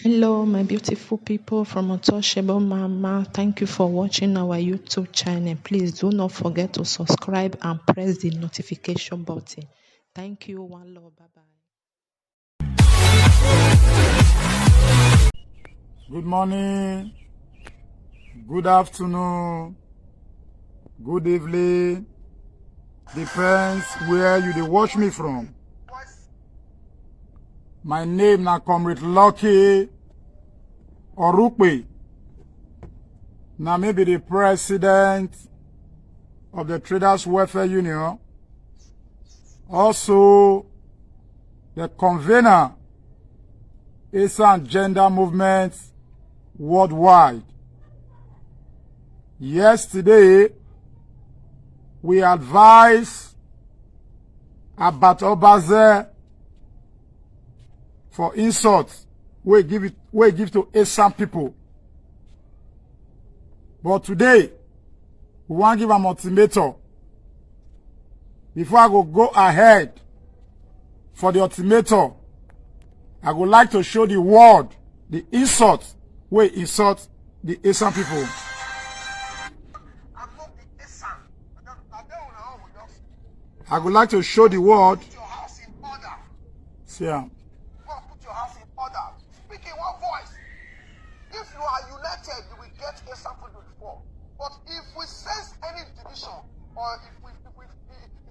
Hello, my beautiful people from Untouchable Mama. Thank you for watching our YouTube channel. Please do not forget to subscribe and press the notification button. Thank you. One love. Bye bye. Good morning, good afternoon, good evening. Depends where you dey watch me from. My name na Comrade Lucky Orukpe. Na me be the president of the Traders Welfare Union. Also, the convener Esan Gender Movement worldwide. Yesterday, we advised about Obaze for insult we give to Esan people. But today, we want to give an ultimatum. Before I go ahead for the ultimatum, I would like to show the world the insult we insult the Esan people. I would like to show the world. Put your house in order. See, Go and put your house in order. Speak in one voice. If you are united, you will get Esan people before. But if we sense any division, or if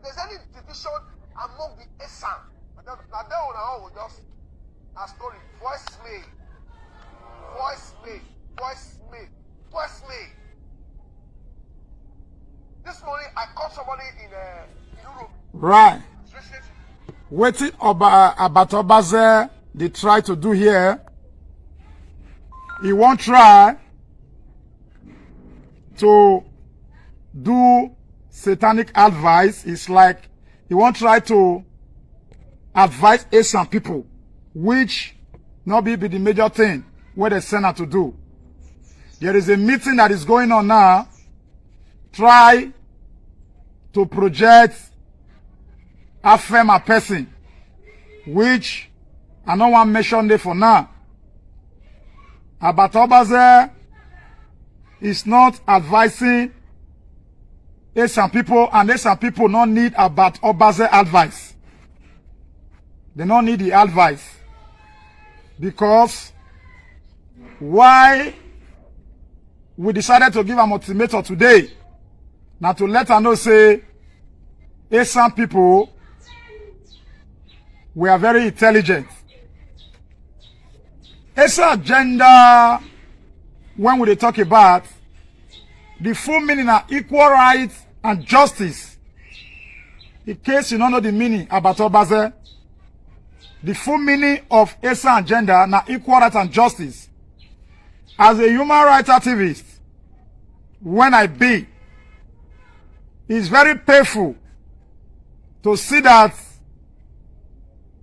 there's any division among the Esan, now they will just a story. Voice me. This morning I caught somebody in Europe. right. Waiting about Obaze they try to do here. He won't try to do satanic advice. It's like he won't try to advise Esan people, which not be the major thing what they send her to do. There is a meeting that is going on now. Try to project affirm a person, which I don't want to mention it for now. About Obaze is not advising Esan people, and Esan people don't need about Obaze advice. They don't need the advice. Because why we decided to give an ultimatum today, now to let her know say Esan people we are very intelligent. Esan agenda, when we talk about the full meaning of equal rights and justice. In case you don't know the meaning about Obaze, the full meaning of Esan agenda na equal rights and justice. As a human rights activist, when I be, it's very painful to see that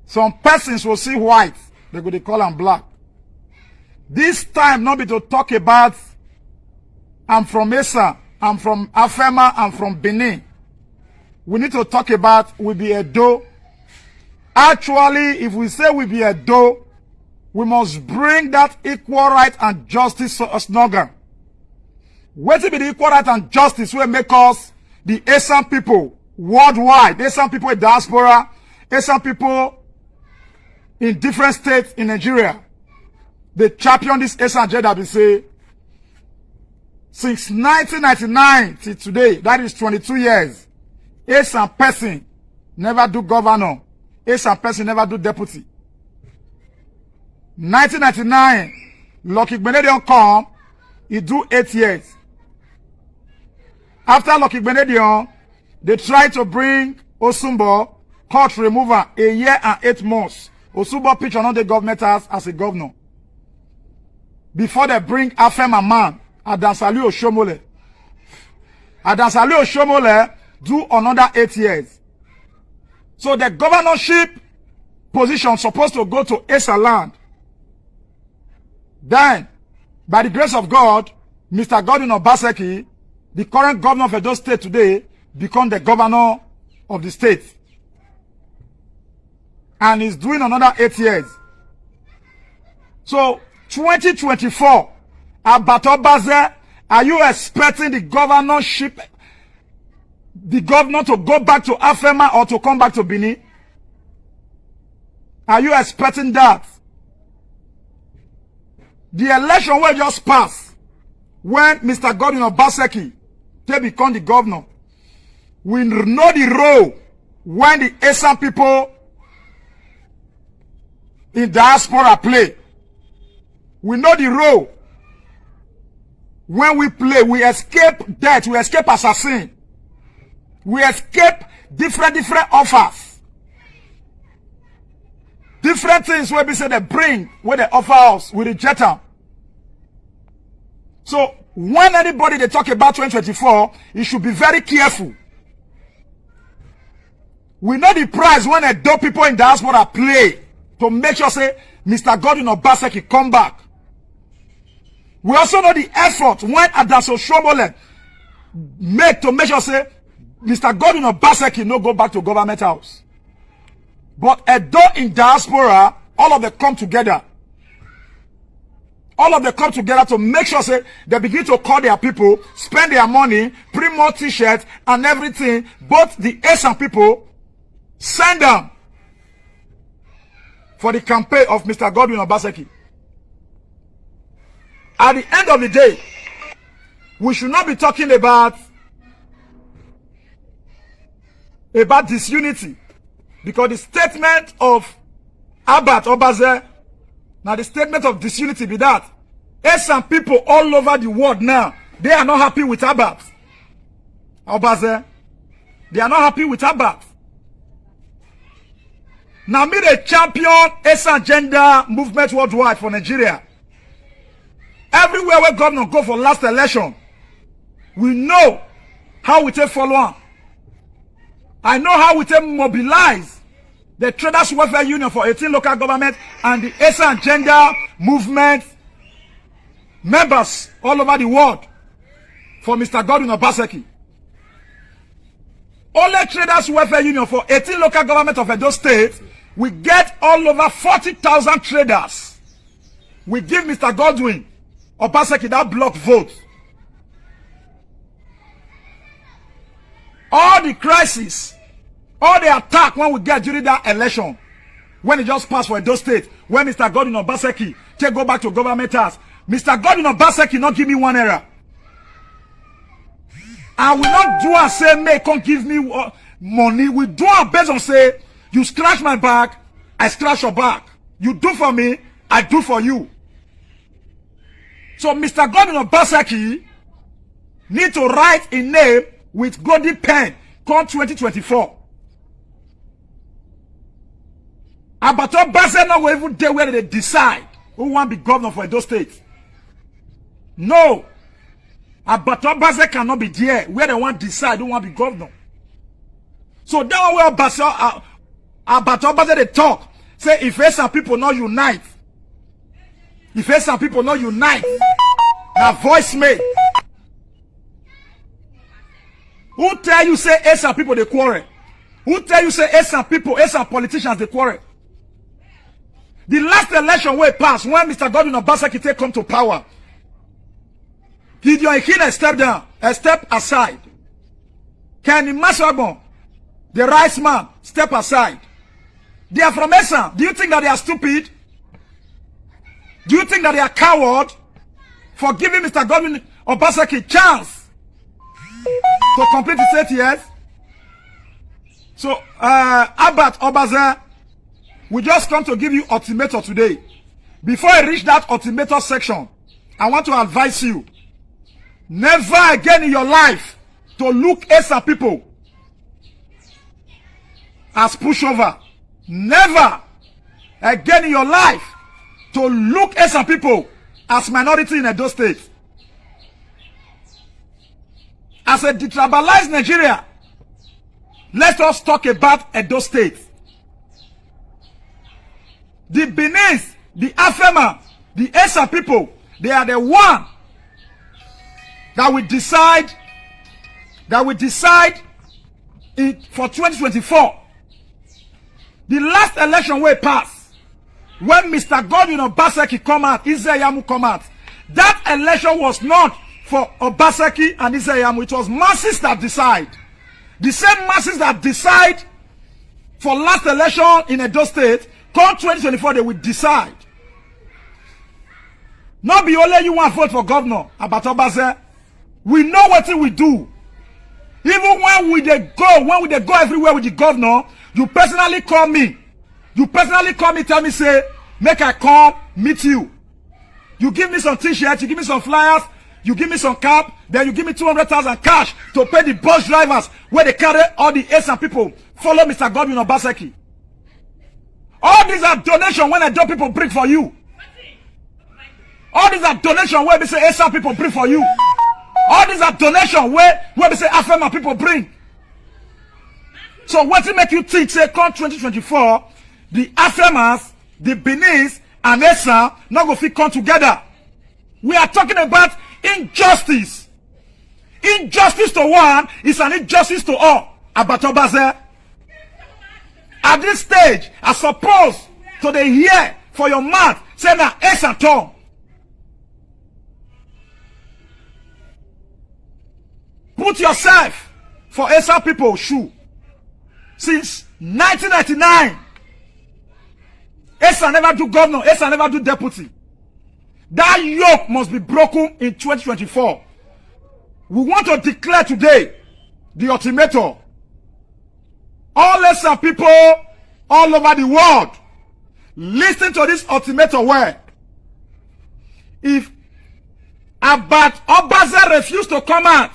some persons will see white, they go they call them black. This time not be to talk about I'm from Esan, I'm from Afema, I'm from Benin. We need to talk about we be Edo. Actually, if we say we be Edo, we must bring that equal right and justice slogan. What will be the equal right and justice will make us the Esan people worldwide, Esan people in diaspora, Esan people in different states in Nigeria. They champion this Esan agenda. They say since 1999 till today, that is 22 years, Esan person never do governor, Esan person never do deputy. 1999, Lucky Benedion come, he do 8 years. After Lucky Benedion, they try to bring Osumbo, court remover, a year and 8 months. Osumbo pitch on the government as a governor. Before they bring Afema man, Adansali Oshomole. Adansali Oshomole do another 8 years. So the governorship position supposed to go to Esan land. Then, by the grace of God, Mr. Godwin Obaseki, the current governor of Edo State today, become the governor of the state. And he's doing another 8 years. So, 2024, Abato Baze, are you expecting the governorship, the governor to go back to Afema or to come back to Benin? Are you expecting that? The election will just pass when Mr. Godwin Obaseki they become the governor. We know the role when the Esan people in diaspora play. We know the role when we play. We escape death, we escape assassin, we escape different offers, different things where we say they bring, where they offer us, we reject them. So when anybody they talk about 2024, you should be very careful. We know the price when a dope people in diaspora play to make sure say Mr. Godwin Obaseki come back. We also know the effort when Adaso Shomole make to make sure say Mr. Godwin Obaseki no go back to government house. But a dope in diaspora, all of them come together. All of them come together to make sure say they begin to call their people, spend their money, print more t-shirts and everything. Both the Esan people send them for the campaign of Mr. Godwin Obaseki. At the end of the day, we should not be talking about disunity, because the statement of Abat Obaze, now the statement of disunity be that Esan people all over the world now, they are not happy with Abat Obaze. They are not happy with Abat. Now me the champion Esan gender movement worldwide for Nigeria. Everywhere where governor go for last election, we know how we take follow on. I know how we take mobilize the Traders Welfare Union for 18 local government and the Esan gender movement members all over the world for Mr. Godwin Obaseki. Only Traders Welfare Union for 18 local government of Edo State, we get all over 40,000 traders. We give Mr. Godwin Obaseki that block vote. All the crisis, all the attack when we get during that election, when it just passed for Edo State, when Mr. Godwin Obaseki take go back to government house, Mr. Godwin Obaseki not give me one error. I will not do and say, make come give me money. We do our best on say, you scratch my back, I scratch your back. You do for me, I do for you. So Mr. Godwin Obaseki need to write a name with golden pen come 2024. Abato Baze no will even there where they decide who want to be governor for Edo State. No. Abato Baze cannot be there where they want to decide who want to be governor. So that one where Abato Baze they talk. Say if Esan people not unite. If Esan people not unite. Now voice me. Who tell you say Esan people they quarrel? Who tell you say Esan people, Esan politicians they quarrel? The last election where it passed, when Mr. Godwin Obaseki take come to power, Gideon Ikine step down, step aside. Kenny Maswabon, the rice man, step aside. They are from Esan. Do you think that they are stupid? Do you think that they are coward for giving Mr. Godwin Obaseki chance to complete his 8 years? So, Abat Obaze, we just come to give you ultimatum today. Before I reach that ultimatum section, I want to advise you, never again in your life to look Esan people as pushover. Never again in your life to look Esan people as minority in Edo State. As a detribalized Nigeria, let us talk about Edo State. The Benin, the Afema, the Esan people, they are the one that will decide for 2024. The last election where it passed, when Mr. Godwin Obaseki come out, Ize-Iyamu come out, that election was not for Obaseki and Ize-Iyamu. It was masses that decide. The same masses that decide for last election in Edo State, come 2024, they will decide. Not be only you want to vote for governor, Abato Obaze. We know what we do. Even when we dey go everywhere with the governor, you personally call me. You personally call me, tell me, say, make I come meet you. You give me some t-shirts, you give me some flyers, you give me some cap, then you give me 200,000 cash to pay the bus drivers where they carry all the Esan people. Follow Mr. Godwin Obaseki. All these are donations when Edo people bring for you. All these are donations where we say Esan people bring for you. All these are donations where we say Afema people bring. So what to make you think, say, come 2024, the Afemas, the Benis, and Esan not go fit come together. We are talking about injustice. Injustice to one is an injustice to all. Abato Obaze. At this stage, I suppose to the hear for your mouth, say na Esan Tom. Put yourself for Esan people's shoe. Since 1999, Esan never do governor, Esan never do deputy. That yoke must be broken in 2024. We want to declare today the ultimatum. All Esan people all over the world, listen to this ultimatum where if Abato Obaze refuse to come out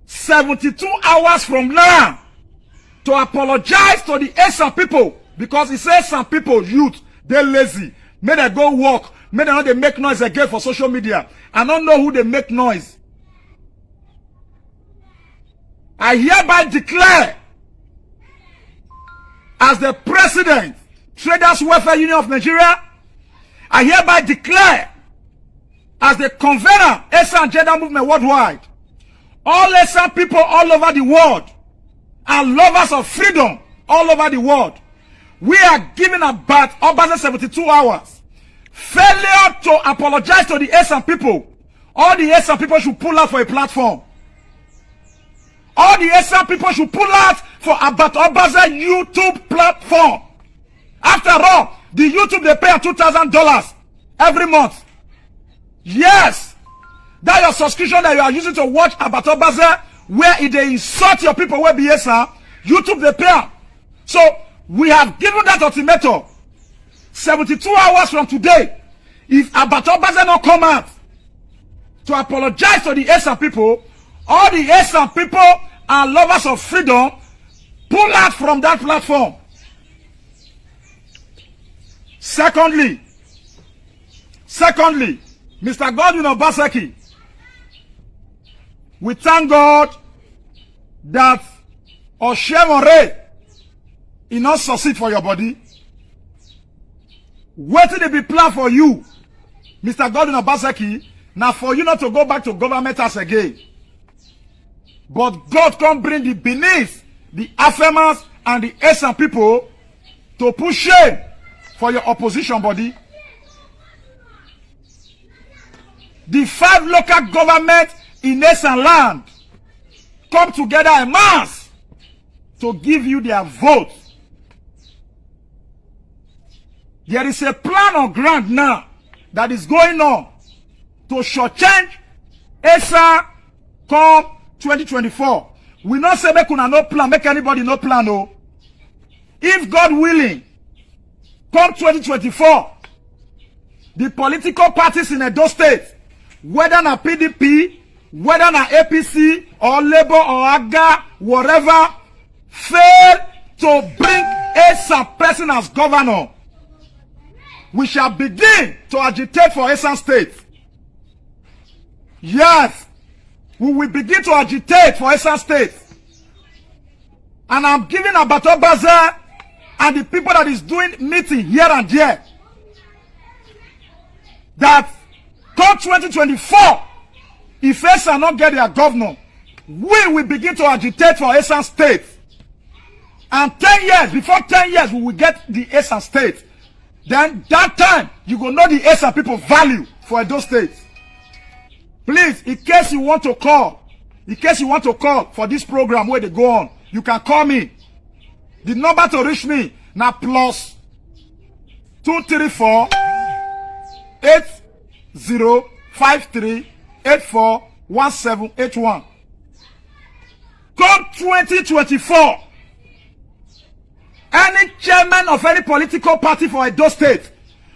72 hours from now to apologize to the Esan people, because he says some people, youth, they lazy. May they go work. May they not they make noise again for social media. I don't know who they make noise. I hereby declare as the president, Traders Welfare Union of Nigeria, I hereby declare as the convener, Esan Gender Movement Worldwide, all Esan people all over the world and lovers of freedom all over the world, we are giving Abato Obaze 72 hours. Failure to apologize to the Esan people, all the Esan people should pull out for a platform. All the Esan people should pull out for Abato Obaze YouTube platform. After all, the YouTube they pay $2,000 every month. Yes, that your subscription that you are using to watch Abato Obaze, where if they insult your people where be Esan, YouTube they pay. So we have given that ultimatum. 72 hours from today, if Abato Obaze not come out to apologize to the Esan people, all the Esan people and lovers of freedom pull out from that platform. Secondly, Mr. Godwin Obaseki, we thank God that Oshemore he not succeed for your body. What did it be planned for you, Mr. Godwin Obaseki? Now for you not to go back to government as again. But God can bring the beneath, the Afemas and the Esan people to put shame for your opposition body. The 5 local governments in Esan land come together en masse to give you their vote. There is a plan on ground now that is going on to shortchange Esan come 2024. We not say make una no plan, make anybody no plan, no. If God willing, come 2024, the political parties in Edo State, whether na PDP, whether na APC, or Labour, or AGA, whatever, fail to bring Esan person as governor, we shall begin to agitate for Esan State. Yes, we will begin to agitate for Esan State. And I'm giving Abato Obaze and the people that is doing meeting here and there that come 2024, if Esan not get their governor, we will begin to agitate for Esan State. And 10 years, before 10 years, we will get the Esan State. Then that time, you go know the Esan people value for Edo State. Please, in case you want to call for this program where they go on, you can call me. The number to reach me now plus 234 8053 841781. Come 2024. Any chairman of any political party for Edo State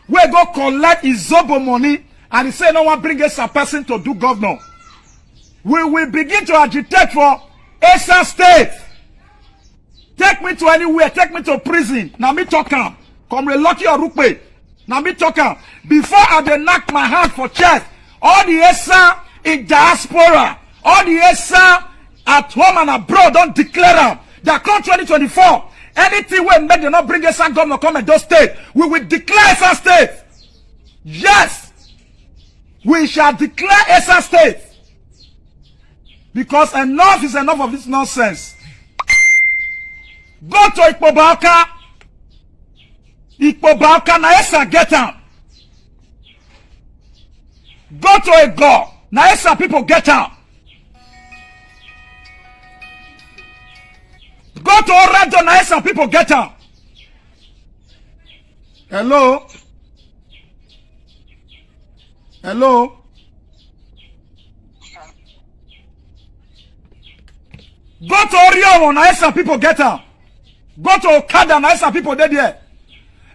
will go collect his Zobo money and he say no one bring us a person to do governor. We will begin to agitate for Esan State. Take me to anywhere, take me to prison. Now me talk am. Come Lucky or Rupe. Now me talk am. Before I dey knock my hand for chest, all the Esan in diaspora, all the Esan at home and abroad don't declare am. That come 2024. Anything we make them not bring Esan governor come Edo State, we will declare Esan State. Yes, we shall declare Esan State. Because enough is enough of this nonsense. Go to Ikpobauka. Ikpobauka na Esan get am. Go to Ego. Na Esan people get am. Go to Oredo na Esan people get am. Hello? Hello? Go to Oriomo na Esan people get am. Go to Okada na Esan people dey there.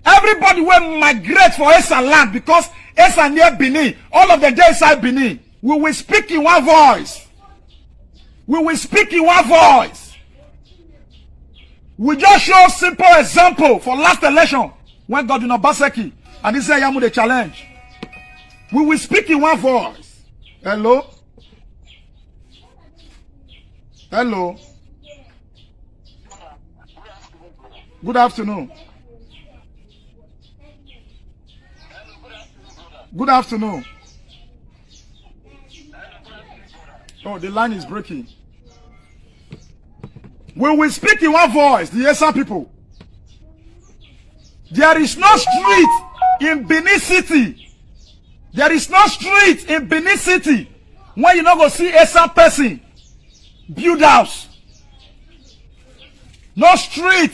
Everybody will migrate for Esan land because Esan near Benin. All of them dey inside Benin. We will speak in one voice. We will speak in one voice. We just show simple example for last election when Godwin Obaseki and he said Yamu the challenge. We will speak in one voice. Hello? Hello? Good afternoon. Good afternoon. Oh, the line is breaking. We will speak in one voice, the Esan people. There is no street in Benin City. There is no street in Benin City when you not go see Esan person build house. No street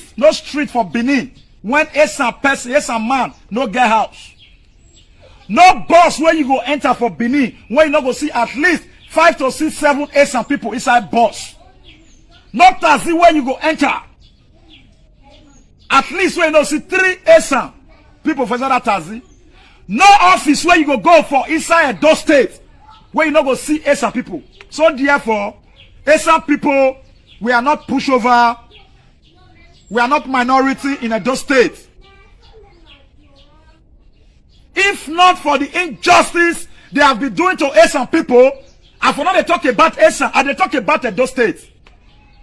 for Benin when Esan person, Esan man no get house. No bus where you go enter for Benin when you not go see at least 5 to 6, 7 Esan people inside bus. Not taxi where you go enter. At least when you don't see 3 Esan people for that taxi. No office where you go for inside Edo State where you not go see Esan people. So therefore, Esan people, we are not pushover. We are not minority in Edo State. If not for the injustice they have been doing to Esan people, and for now they talk about Esan and they talk about Edo State.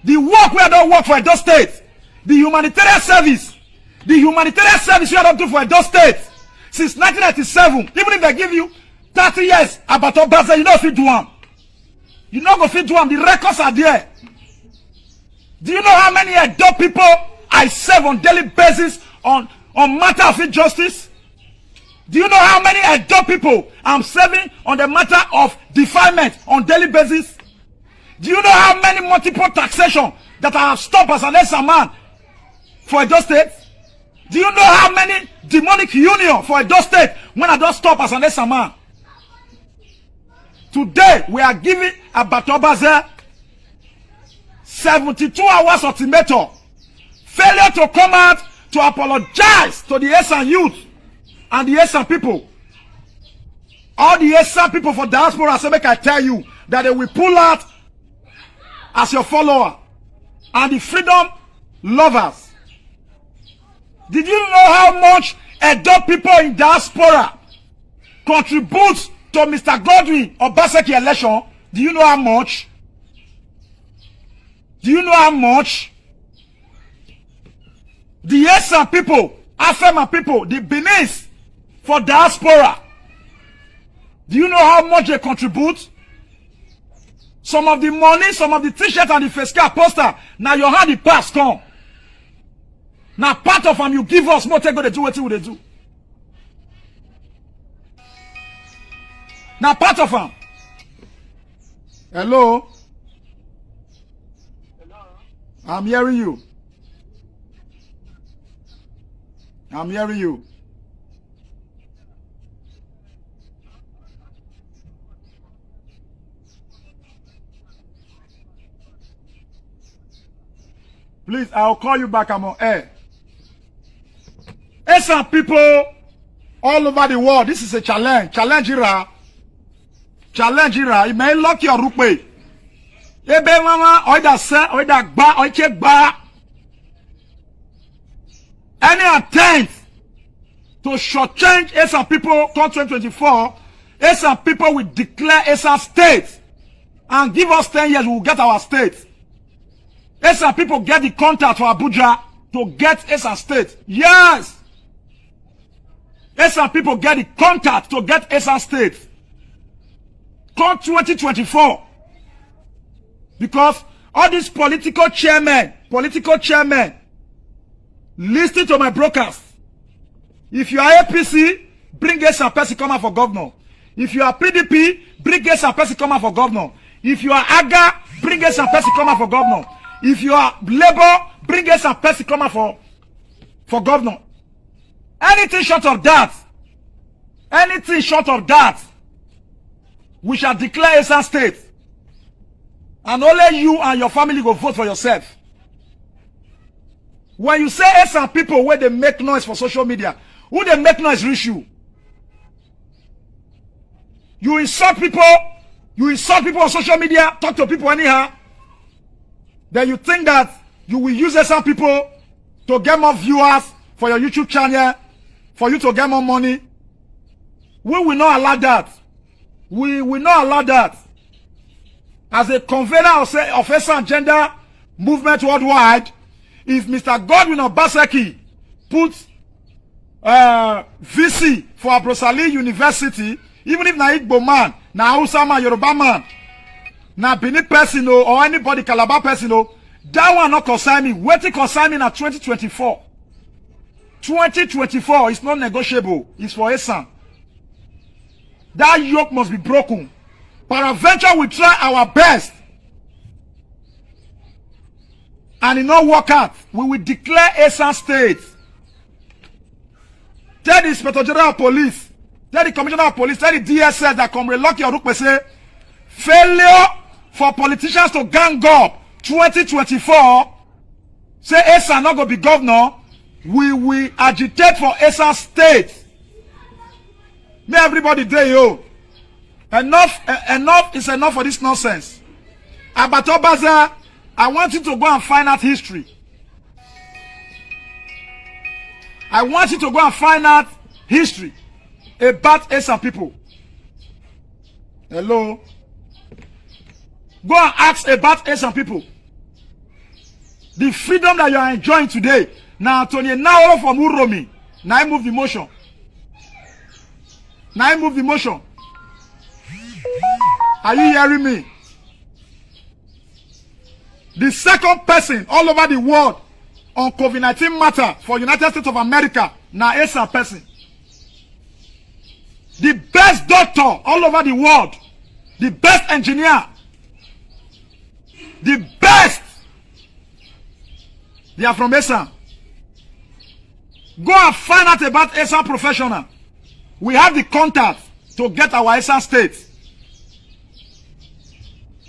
The work we don't work for Edo State, the humanitarian service we don't do for Edo State since 1997. Even if they give you 30 years about Obasa, you don't fit do them. You not go fit do them. The records are there. Do you know how many Edo people I serve on daily basis on matter of injustice? Do you know how many Edo people I'm serving on the matter of defilement on daily basis? Do you know how many multiple taxation that I have stopped as an Esan man for Edo State? Do you know how many demonic union for Edo State when I don't stop as an Esan man? Today we are giving Abatobaze 72 hours ultimatum. Failure to come out to apologize to the Esan youth and the Esan people. All the Esan people for diaspora, so make I tell you that they will pull out as your follower and the freedom lovers. Did you know how much Edo people in diaspora contribute to Mr. Godwin Obaseki election? Do you know how much? Do you know how much? The Esan people, Afema people, the Benin for diaspora. Do you know how much they contribute? Some of the money, some of the t-shirt and the face cap poster, now your hand the pass come. Now part of them you give us more take go they do what they do. Now part of them. Hello? Hello? I'm hearing you. I'm hearing you. Please, I'll call you back. I'm on air. There's some people all over the world. This is a challenge. Challenge Ira. Challenge Ira. You may lock your rupe. Ebe mama, oida se, oida gba, oike gba. Any attempt to shortchange some people come 2024, some people will declare some state and give us 10 years, we will get our state. Some people get the contact for Abuja to get some state. Yes. Some people get the contact to get some state. Come 2024. Because all these political chairmen, listen to my brokers. If you are APC, bring some person come out for governor. If you are PDP, bring some person come out for governor. If you are AGA, bring some person come out for governor. If you are Labour, bring some person come out for governor. Anything short of that, we shall declare a state. And only you and your family go vote for yourself. When you say some people where they make noise for social media, who they make noise reach you? You insult people on social media, talk to people anyhow. Then you think that you will use some people to get more viewers for your YouTube channel, for you to get more money. We will not allow that. We will not allow that. As a convener of a gender movement worldwide, if Mr. Godwin Obaseki puts VC for Abrosali University, even if na Igbo man, na Hausa man, Yoruba man, na Benin person or anybody Calabar person, that one not concern me. Waiting concern me na 2024. 2024 is not negotiable. It's for Esan. That yoke must be broken. Paraventure will try our best. And it not work out. We will declare Esan state. Tell the Inspector General of Police, tell the Commissioner of Police, tell the DSS that come relock your rook say failure for politicians to gang up 2024. Say Esan not gonna be governor. We will agitate for Esan state. May everybody there, yo. Enough is enough for this nonsense. Abato Baza, I want you to go and find out history. I want you to go and find out history about Esan people. Hello? Go and ask about Esan people. The freedom that you are enjoying today. Now, Tony, now from Uromi. Now I move the motion. Are you hearing me? The second person all over the world on COVID-19 matter for United States of America, now Esan person. The best doctor all over the world, the best engineer, the best, they are from Esan. Go and find out about Esan professional. We have the contact to get our Esan state.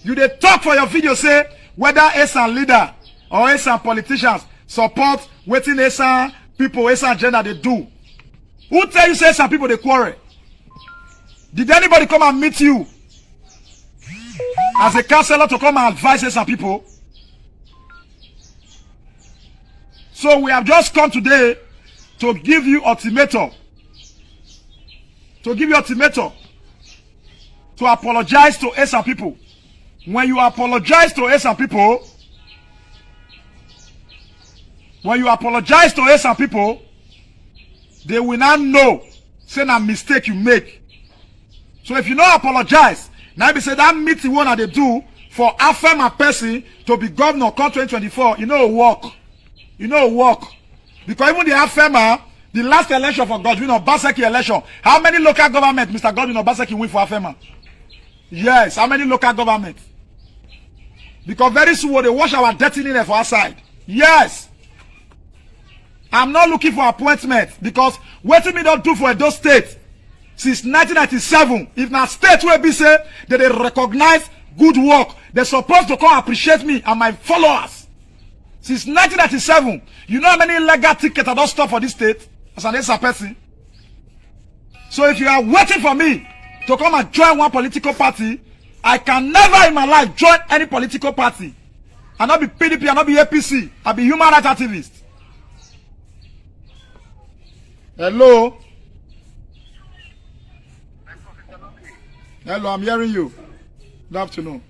You dey talk for your video say whether Esan leader or Esan politicians support wetin Esan people, Esan gender they do. Who tell you say Esan people they quarrel? Did anybody come and meet you as a counselor to come and advise Esan people? So we have just come today to give you ultimatum. To apologize to Esan people. When you apologize to Esan people, they will not know say na mistake you make. So if you not apologize, now be say that meeting one that they do for affirm a person to be governor come 2024, you know work. Because even the affirmer The last election for Godwin Obaseki election. How many local government Mr. Godwin Obaseki win for Afema? Yes, how many local government? Because very soon they wash our destiny there for our side. Yes. I'm not looking for appointment because what me don't do for those states since 1997. If na state will be say that they recognize good work, they're supposed to come appreciate me and my followers. Since 1997, you know how many legal tickets I don't stop for this state as an ESA person? So if you are waiting for me to come and join one political party, I can never in my life join any political party. I'll not be PDP, I'll not be APC, I'll be human rights activist. Hello? Hello, I'm hearing you. Good afternoon.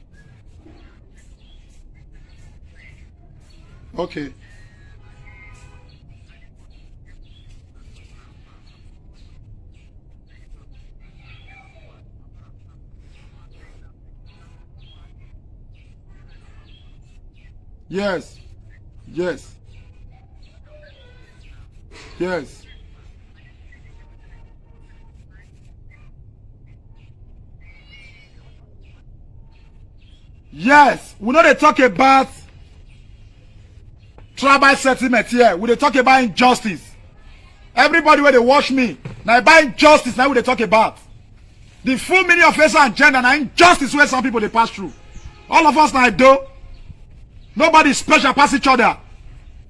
Okay. Yes. Yes. Yes. Yes. We know they talk about tribal settlement here. We they talk about injustice. Everybody where they watch me, now about injustice, now we they talk about. The full meaning of race and gender and injustice where some people they pass through. All of us now do. Nobody special pass each other.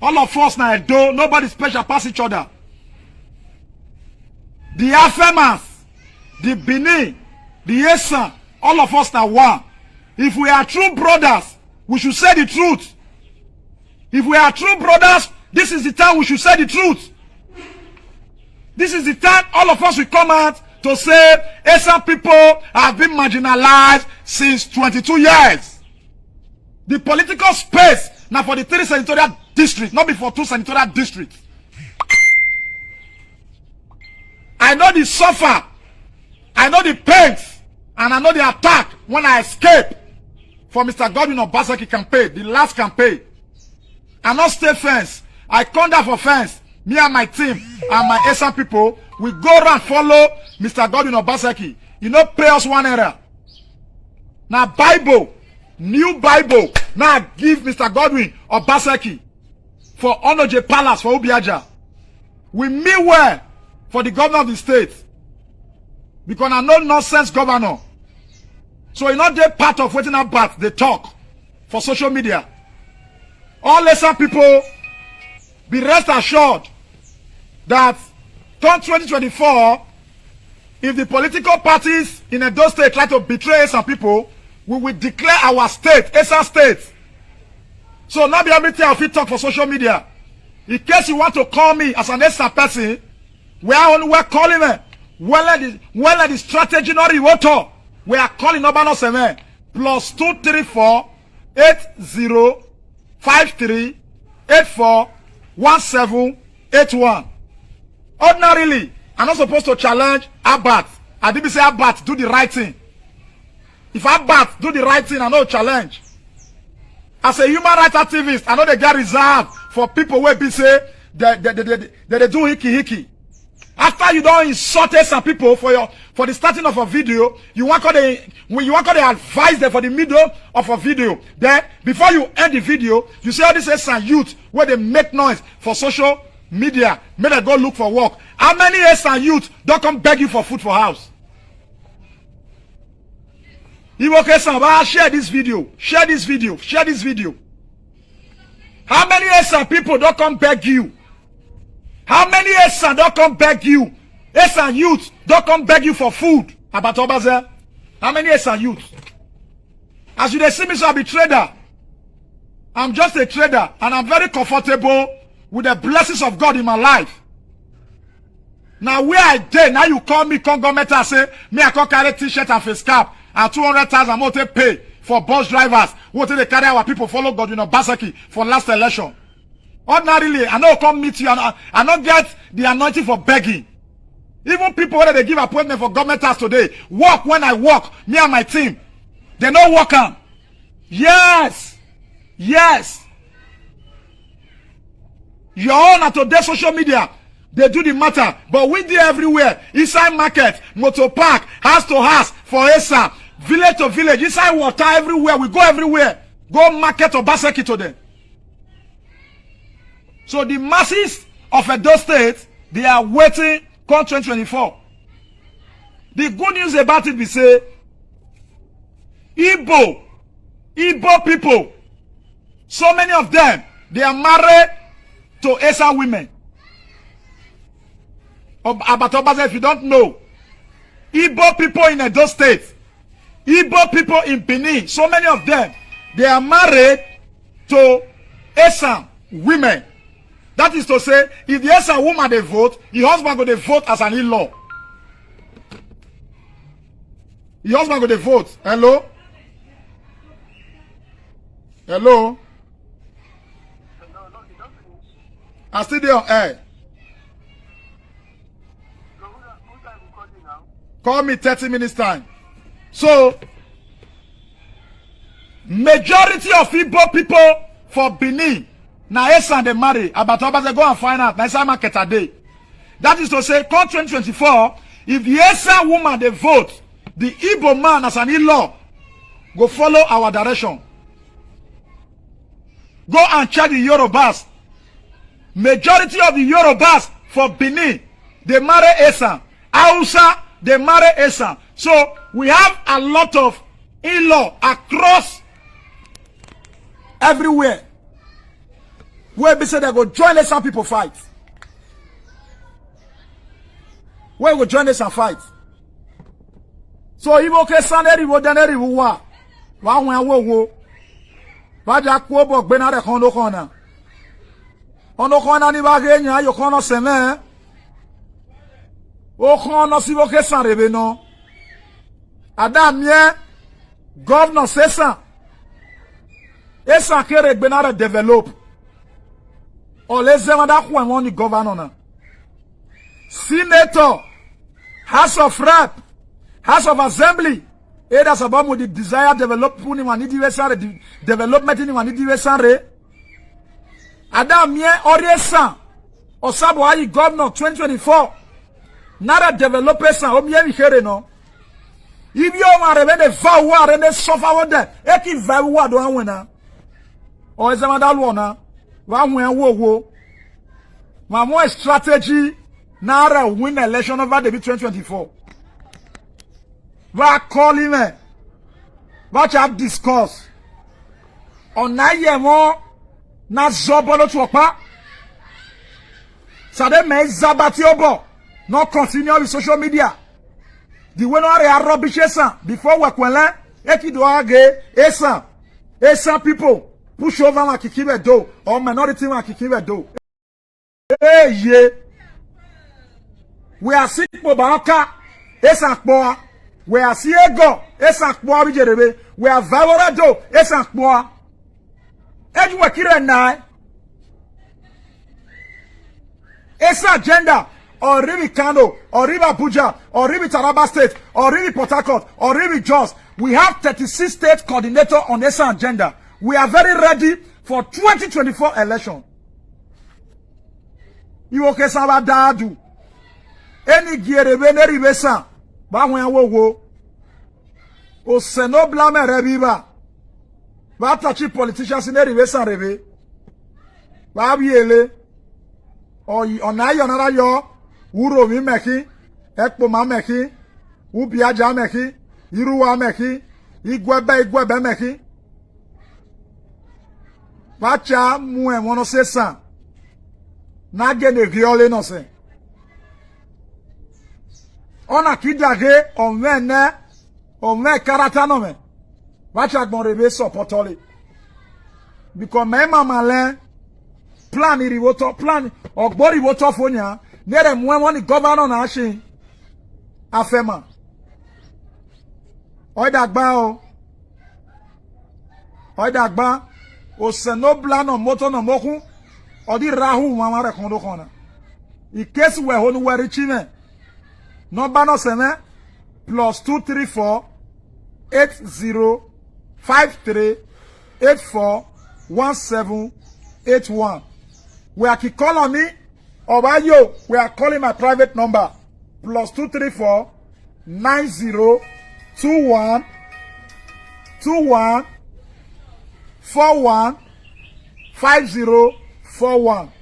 All of us now do. Nobody special pass each other. The Afemas, the Bini, the Esa, all of us now one. If we are true brothers, we should say the truth. If we are true brothers, this is the time we should say the truth. This is the time all of us will come out to say Esa people have been marginalized since 22 years. The political space now for the 3 senatorial districts, not before 2 senatorial districts. I know the suffer, I know the pains, and I know the attack when I escape from Mr. Godwin Obaseki campaign, the last campaign. I not stay fence. I come down for fence. Me and my team and my Esa people, we go around follow Mr. Godwin Obaseki. You know, pay us 1 era. Now Bible, new Bible, now give Mr. Godwin Obaseki for Onoje Palace for Obiaja. We meet well for the governor of the state. Because I know nonsense governor. So you know they part of waiting about they talk for social media. All lesser people be rest assured that come 2024, if the political parties in Edo State try to betray some people, we will declare our state, Esa State. So not be everything I fit talk for social media. In case you want to call me as an Esa person, we are calling it. Well, the strategy not rewater. We are calling Obano 7 plus 234 80 53 84 1781. Ordinarily, I'm not supposed to challenge Abat. I didn't say Abat, do the right thing. If Abat do the right thing, I know challenge. As a human rights activist, I know they get reserved for people where be say they do hiki. After you don't insult some people for the starting of a video, you want to advise them for the middle of a video. Then before you end the video, you say all this is some youth where they make noise for social media, may they go look for work. How many some youth don't come beg you for food for house? If okay, some share this video, share this video, share this video. How many some people don't come beg you? How many Esan don't come beg you? Esan youth don't come beg you for food. About Obaze? How many Esan youth? As you see me, so I be trader. I'm just a trader, and I'm very comfortable with the blessings of God in my life. Now where I did, now you call me Congo Meta and say, me I can carry t-shirt and face cap and 200,000 more to pay for bus drivers. What they carry our people follow Godwin Obaseki for last election. Ordinarily, I know come meet you and I don't get the anointing for begging. Even people where they give appointment for government house today, work when I work, me and my team. They no work on. Yes. Yes. Your own at today's social media. they do the matter. But we do everywhere. Inside market, motor park, house to house, for ESA, village to village, inside water everywhere. We go everywhere. Go market or basket to them. So the masses of Edo State, they are waiting come 2024. The good news about it, we say, Igbo people, so many of them, they are married to ESA women. If you don't know, Igbo people in Edo State, Igbo people in Benin, so many of them, they are married to ESA women. That is to say, if the ESA woman they vote, the husband go they vote as an in-law. The husband go they vote. Hello? Hello? I still there on air. Call me 30 minutes time. So, majority of Igbo people for Benin, na ESA they marry. About they go and find out. Na ESA market a day. That is to say, come 2024, if the ESA woman they vote, the Igbo man as an in-law go follow our direction. Go and check the Yorubas. Majority of the Yorubas for Benin, they marry ESA. Hausa, they marry ESA. So we have a lot of in-law across everywhere. Where we say they go join ESA people fight. Where we go join ESA fight. So Igbo kesan eriwo den eriwo wa. Wa wen wo. Ba ja ku obo gbe na re kan lo kan na. Ono kan na ni ba ge yan yo kan no seme. O kan no si Igbo kesan rebe no. Adam ye governor sesa. Esa kere gbe na re develop. O le zema da ku won ni governor na. Senator, House of Rep, House of Assembly, that's about the desire development ni wani development ni wani diwesanre. Adam ye oriesa osabo ayi governor 2024. Nara developers o miye mi here no. Ibi o ma rebe de va wa re de sofa wo de. E ki va wa do anwen na. O ezema da lu ona. Wa anwen wo. Ma mo strategy nara win election over the 2024. Va call him. Va have discourse. On aye mo na zobolo to pa. Sade me zabati obo. No continue with social media. The way no are rubbish before we kwele ekido age esa people push over ma kikibe do or minority ma kikibe do. Hey ye. We are sick for Baraka esa kpoa. We are siego esa kpoa bi jerebe. We are valorado esa kpoa. Eju wakire nai. Esa agenda or Rivi Kano, or Rivi Abuja, or Rivi Taraba State, or Rivi Port Harcourt, or Rivi Jos. We have 36 state coordinator on ESA agenda. We are very ready for 2024 election. You okay, Saba Dadu? Any gear, Veneri Besa, Bawan Wowo, O Seno Blame Reviva, Batachi politicians in Eri Besa Reve, Babiele, or Onayo Narayo. Uro mi meki, ekpo ma meki, ubi aja meki, iruwa meki, igwebe meki. Wacha mwe mono sesa. Nage ne griole no se. Ona kidage onwe karata no me. Wacha gbon rebe supportoli. Because me mama le plan iriwoto plan ogbori woto fonya. Nere mwe woni governor na ashin afema oidagba o senobla no moto no mokun odi rahu mama re kondo kona in case we honu were chime number no seme +234 8053 84 1781 we are call on me Obayo, we are calling my private number. +234 90 21 21 41 5041.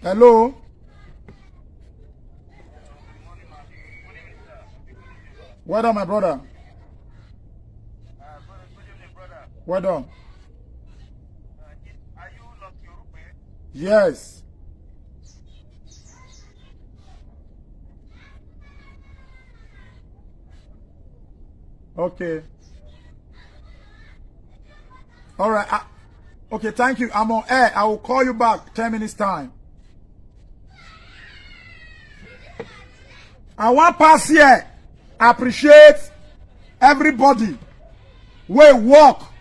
Hello. Well done, my brother. Good evening, brother. Well done. Are you Lord Yoruba? Yes. Okay. All right. Okay, thank you. I'm on air. I will call you back 10 minutes time. I want pass here. Appreciate everybody. We walk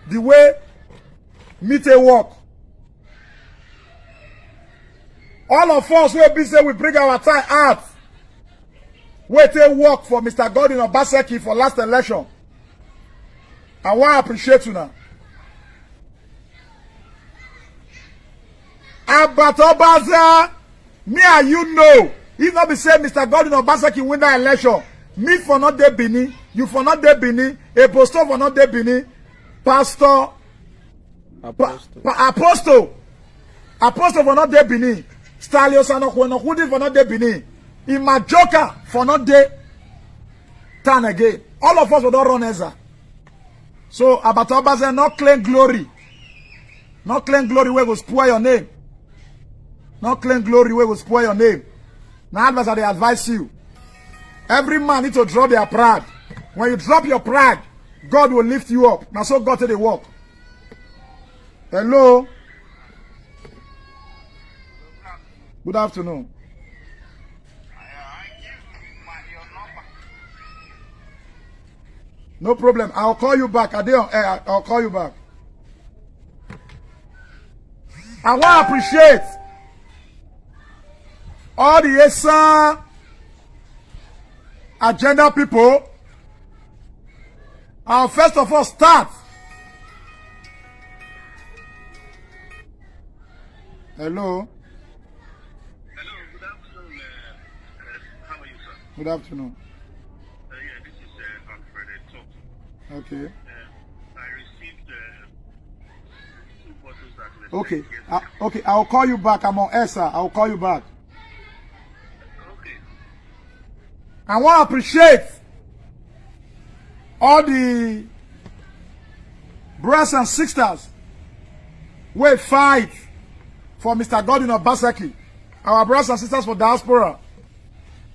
the way me take walk. All of us will be say we bring our time out. We take work for Mr. Godwin Obaseki for last election. I want to appreciate you now. But Obaza, me and you know, if not be say Mr. Godwin Obaseki win that election, me for not dey Benin, you for not dey Benin, Apostle for not dey Benin, Pastor Apostle for not dey Benin, Stalios Anokwenokwudi for not dey Benin, Imajoka for not dey turn again. All of us will not run Ezra. So Abata Obaza not claim glory. Not claim glory where go spoil your name. Not claim glory where will spoil your name. Now advice they advise you. Every man need to drop their pride. When you drop your pride, God will lift you up. Now so God to the work. Hello. Good afternoon. I give your number. No problem. I'll call you back. I'll call you back. I want to appreciate all the ESA agenda people. I'll first of all start. Hello. Hello, good afternoon. How are you, sir? Good afternoon. Yeah, this is Alfred Talk. Okay. I received 2 bottles that were Okay. sent yesterday. Okay. I'll call you back. I'm on air, sir. I'll call you back. Okay. I want to appreciate all the brothers and sisters who fight for Mr. Godwin Obaseki. Our brothers and sisters for diaspora.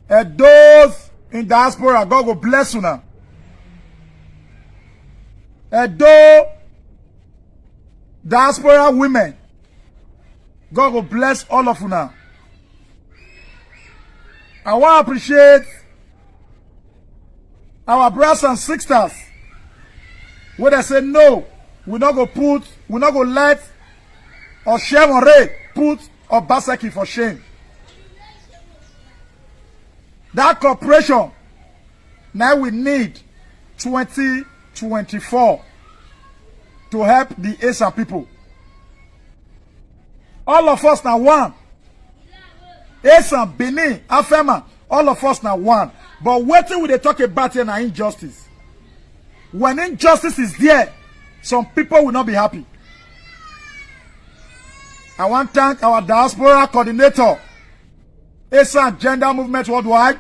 And those in diaspora, God will bless you now. And those diaspora women, God will bless all of you now. I want to appreciate our brothers and sisters where they say no, we're not going to let Oshemore put Obaseki for shame. That corporation now we need 2024 to help the Asa people. All of us now one. Asa, Benin, Afema, all of us now one. But waiting when they talk about here now injustice. When injustice is there, some people will not be happy. I want to thank our diaspora coordinator, Asa Gender Movement Worldwide,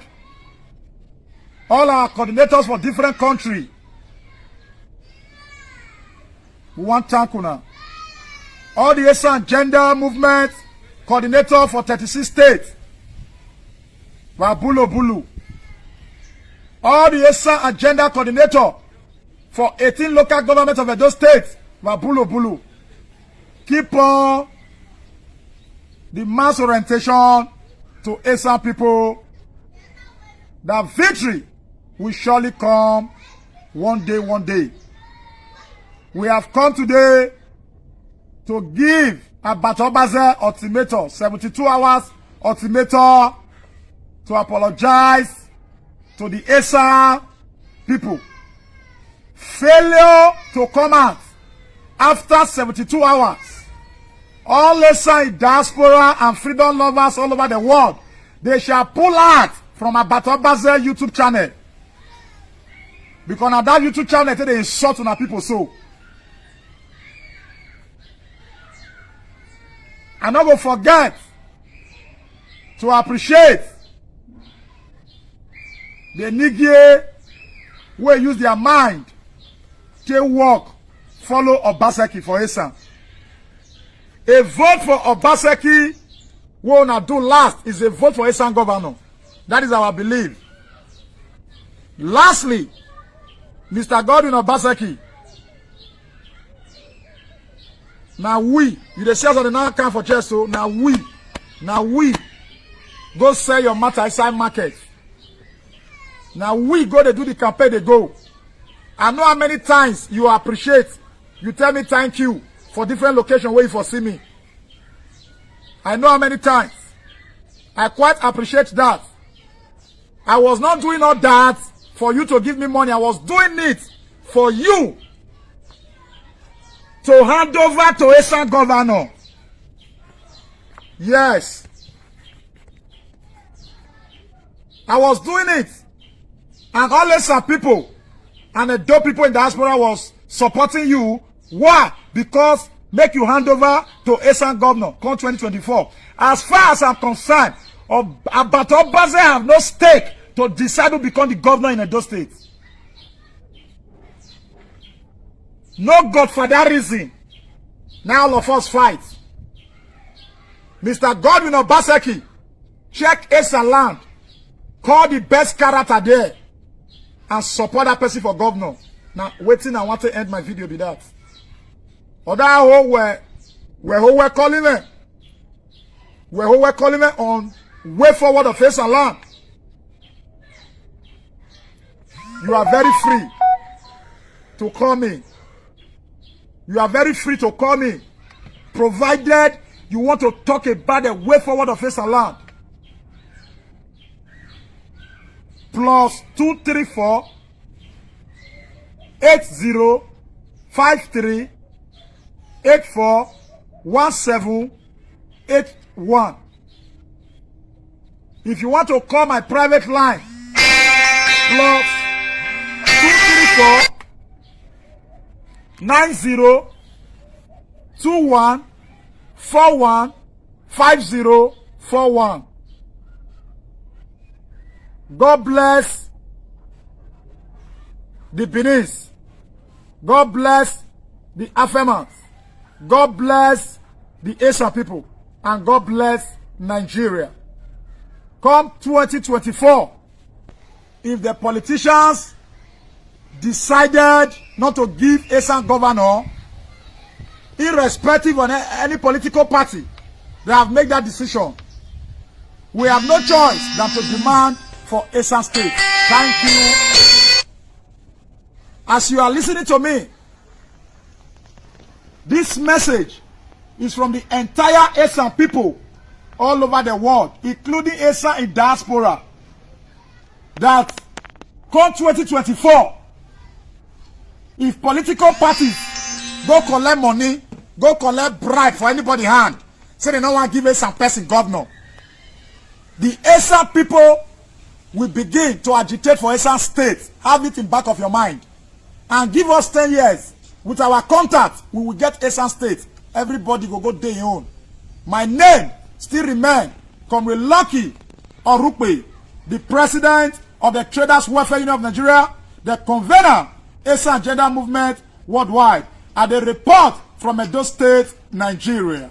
all our coordinators for different countries. We want to thank you now. All the Asa Gender Movement coordinator for 36 states. Wabulo Bulu. All the Asa Agenda coordinator for 18 local governments of those states. Wabulo Bulu. Keep on the mass orientation to Asa people. That victory will surely come one day, one day. We have come today to give Abata Obaza ultimatum, 72 hours ultimatum, to apologize to the Asa people. Failure to come out after 72 hours all Esan diaspora and freedom lovers all over the world, they shall pull out from Abato Obaze YouTube channel. Because on that YouTube channel, they insult on our people so. And not go forget to appreciate the Nigie who use their mind to work, follow Obaseki for Esan. A vote for Obaseki, what we do last is a vote for Esan governor. That is our belief. Lastly, Mr. Godwin Obaseki. Now we, you the shares of the non account for chest, so now we go sell your matter inside market. Now we go to do the campaign, they go. I know how many times you appreciate, you tell me thank you for different locations where you foresee me. I know how many times. I quite appreciate that. I was not doing all that for you to give me money. I was doing it for you to hand over to Esan governor. Yes. I was doing it. And all Esan people and the dope people in the diaspora was supporting you. Why? Because make you hand over to Esan governor come 2024. As far as I'm concerned, Abato Obaze have no stake to decide who become the governor in Edo State. No God for that reason. Now all of us fight. Mr. Godwin Obaseki, check Esan land, call the best character there, and support that person for governor. Now, waiting, I want to end my video with that. Other we're calling it. We're calling it on way forward of Esan land. You are very free to call me. You are very free to call me, provided you want to talk about the way forward of Esan land. Plus 234 8053 841781. If you want to call my private line, plus 234 9021 41 5041. God bless the Benin's. God bless the Afemans. God bless the Esan people. And God bless Nigeria. Come 2024, if the politicians decided not to give Esan governor, irrespective of any political party, they have made that decision. We have no choice than to demand for Esan State. Thank you. As you are listening to me, this message is from the entire Esan people all over the world, including Esan in diaspora, that come 2024, if political parties go collect money, go collect bribe for anybody hand, say they don't want to give Esan person governor, the Esan people will begin to agitate for Esan State. Have it in back of your mind. And give us 10 years. With our contact, we will get Esan State. Everybody will go their own. My name still remains Comrade Lucky Orukpe, the president of the Traders Welfare Union of Nigeria, the convener, Esan Agenda Movement worldwide, and the report from Edo State, Nigeria.